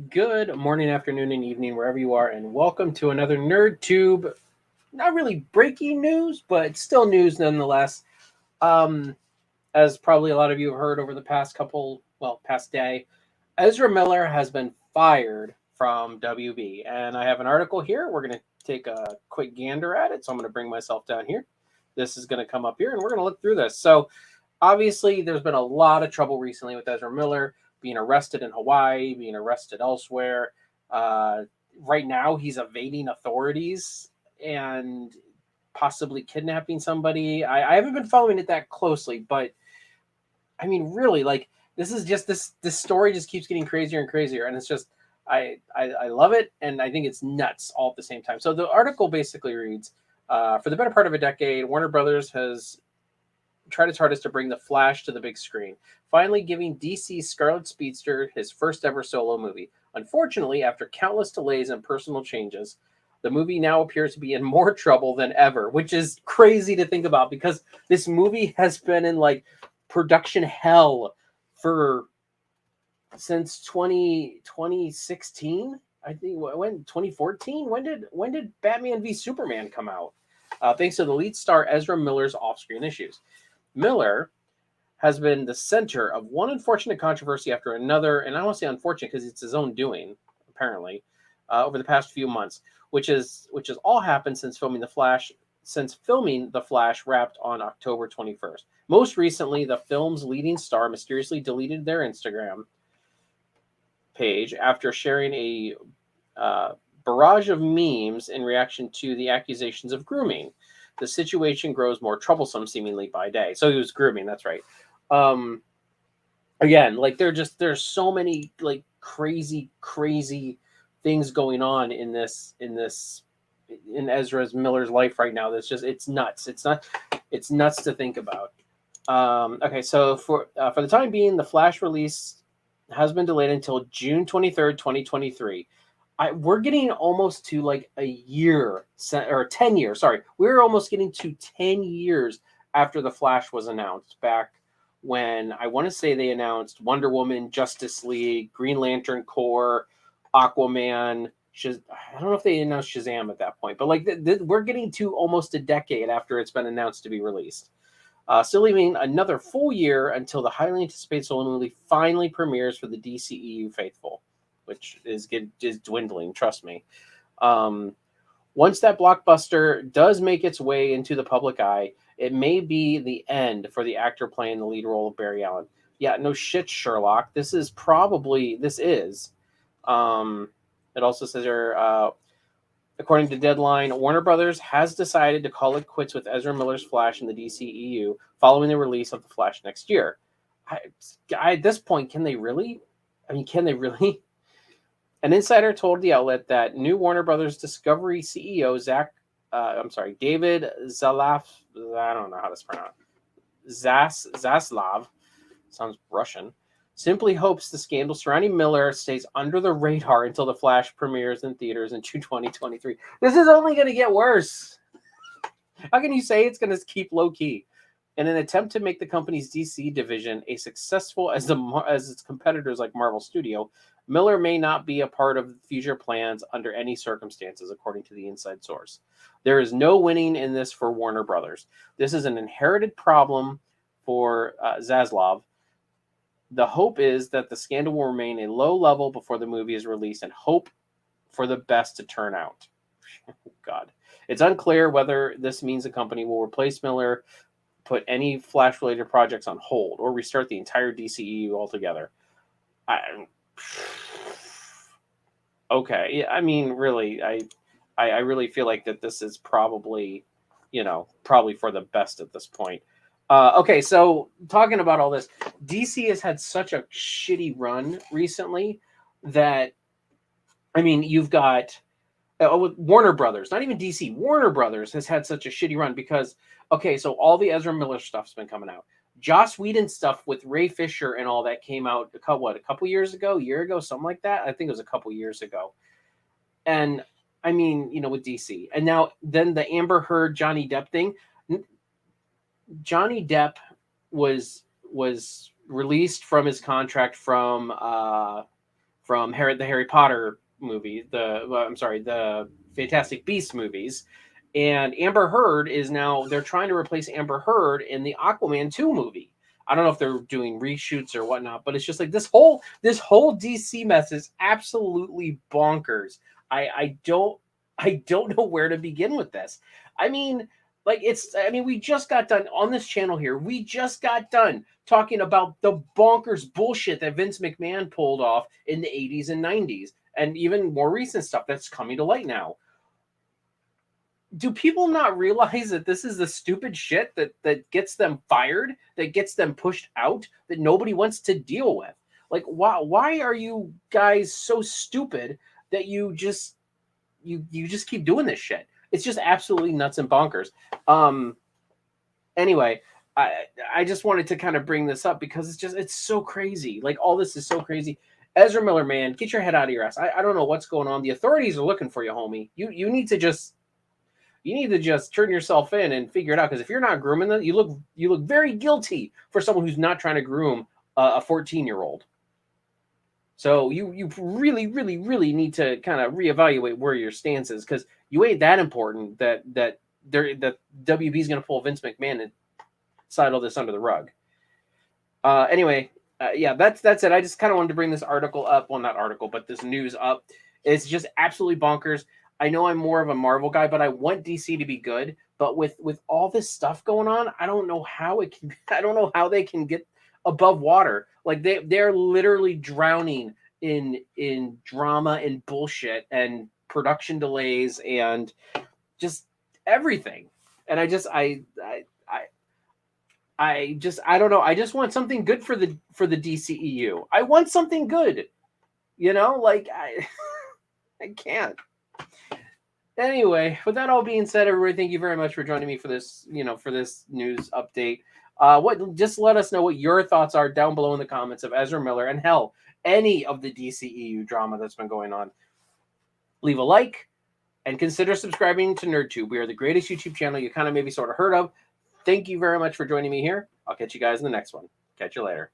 Good morning, afternoon, and evening, wherever you are, and welcome to another NerdTube. Not really breaking news, but still news nonetheless. Um, as probably a lot of you have heard over the past day, Ezra Miller has been fired from WB. And I have an article here. We're going to take a quick gander at it. So I'm going to bring myself down here. This is going to come up here, and we're going to look through this. So obviously, there's been a lot of trouble recently with Ezra Miller being arrested in Hawaii, being arrested elsewhere. Uh, right now, he's evading authorities and possibly kidnapping somebody. I haven't been following it that closely, but I mean, really, like this is just this story just keeps getting crazier and crazier, and it's just I love it, and I think it's nuts all at the same time. So the article basically reads. For the better part of a decade, Warner Brothers has tried its hardest to bring the Flash to the big screen, finally giving DC's Scarlet Speedster his first ever solo movie. Unfortunately, after countless delays and personal changes, the movie now appears to be in more trouble than ever, which is crazy to think about because this movie has been in like production hell for since 2016. I think when 2014. When did Batman v Superman come out? Thanks to the lead star Ezra Miller's off-screen issues. Miller has been the center of one unfortunate controversy after another, and I don't want to say unfortunate because it's his own doing, apparently, over the past few months, which has all happened since filming the Flash. Since filming The Flash wrapped on October 21st. Most recently, the film's leading star mysteriously deleted their Instagram page after sharing a barrage of memes in reaction to the accusations of grooming. The situation grows more troublesome seemingly by day. So he was grooming, that's right. Um, Again, like there's so many like crazy things going on in Ezra Miller's life right now. That's just it's nuts. It's nuts to think about. Okay, so for the time being, the Flash release has been delayed until June 23rd, 2023. We're getting almost to like a year or 10 years. Sorry, we're almost getting to 10 years after the Flash was announced back when I want to say they announced Wonder Woman, Justice League, Green Lantern Corps, Aquaman. I don't know if they announced Shazam at that point, but like we're getting to almost a decade after it's been announced to be released. Still leaving another full year until the highly anticipated solo movie finally premieres for the DCEU faithful, which is dwindling. Trust me. Um, Once that blockbuster does make its way into the public eye, it may be the end for the actor playing the lead role of Barry Allen. Yeah, no shit, Sherlock. This is. Um, it also says here, according to Deadline, Warner Brothers has decided to call it quits with Ezra Miller's Flash in the DCEU following the release of the Flash next year. I, at this point, can they really? I mean, can they really? An insider told the outlet that new Warner Brothers Discovery CEO David Zalaf, I don't know how to pronounce Zaslav, sounds Russian, simply hopes the scandal surrounding Miller stays under the radar until the Flash premieres in theaters in June 2023. This is only going to get worse. How can you say it's going to keep low key? In an attempt to make the company's DC division as successful as its competitors like Marvel Studio, Miller may not be a part of future plans under any circumstances, according to the inside source. There is no winning in this for Warner Brothers. This is an inherited problem for Zaslav. The hope is that the scandal will remain a low level before the movie is released and hope for the best to turn out. God. It's unclear whether this means the company will replace Miller, put any Flash related projects on hold, or restart the entire DCEU altogether. Okay. I mean, really, I really feel like that this is probably, probably for the best at this point. Okay, so talking about all this, DC has had such a shitty run recently that, I mean, you've got Warner Brothers, not even DC. Warner Brothers has had such a shitty run because, okay, so all the Ezra Miller stuff's been coming out. Joss Whedon stuff with Ray Fisher and all that came out a couple years ago, a year ago, something like that. I think it was a couple years ago. And I mean, with DC, and now then the Amber Heard Johnny Depp thing. Johnny Depp was released from his contract from from the Harry Potter movie, the Fantastic Beasts movies. And Amber Heard is now, they're trying to replace Amber Heard in the Aquaman 2 movie. I don't know if they're doing reshoots or whatnot, but it's just like this whole DC mess is absolutely bonkers. I don't know where to begin with this. I mean, we just got done on this channel here. We just got done talking about the bonkers bullshit that Vince McMahon pulled off in the 80s and 90s, and even more recent stuff that's coming to light now. Do people not realize that this is the stupid shit that gets them fired, that gets them pushed out, that nobody wants to deal with? Like, why are you guys so stupid that you just keep doing this shit? It's just absolutely nuts and bonkers. Anyway, I just wanted to kind of bring this up because it's so crazy. Like, all this is so crazy. Ezra Miller, man, get your head out of your ass. I don't know what's going on. The authorities are looking for you, homie. You need to just turn yourself in and figure it out. Because if you're not grooming them, you look very guilty for someone who's not trying to groom a 14-year-old. So you really, really, really need to kind of reevaluate where your stance is, because you ain't that important that WB's going to pull Vince McMahon and slide all this under the rug. Anyway, yeah, that's it. I just kind of wanted to bring this article up. Well, not article, but this news up. It's just absolutely bonkers. I know I'm more of a Marvel guy, but I want DC to be good. But with all this stuff going on, I don't know how they can get above water. Like they're literally drowning in drama and bullshit and production delays and just everything. And I don't know. I just want something good for the DCEU. I want something good. Like I can't. Anyway, with that all being said, everybody, thank you very much for joining me for this, for this news update. Just let us know what your thoughts are down below in the comments of Ezra Miller, and hell, any of the DCEU drama that's been going on. Leave a like and consider subscribing to NerdTube. We are the greatest YouTube channel you kind of maybe sort of heard of. Thank you very much for joining me here. I'll catch you guys in the next one. Catch you later.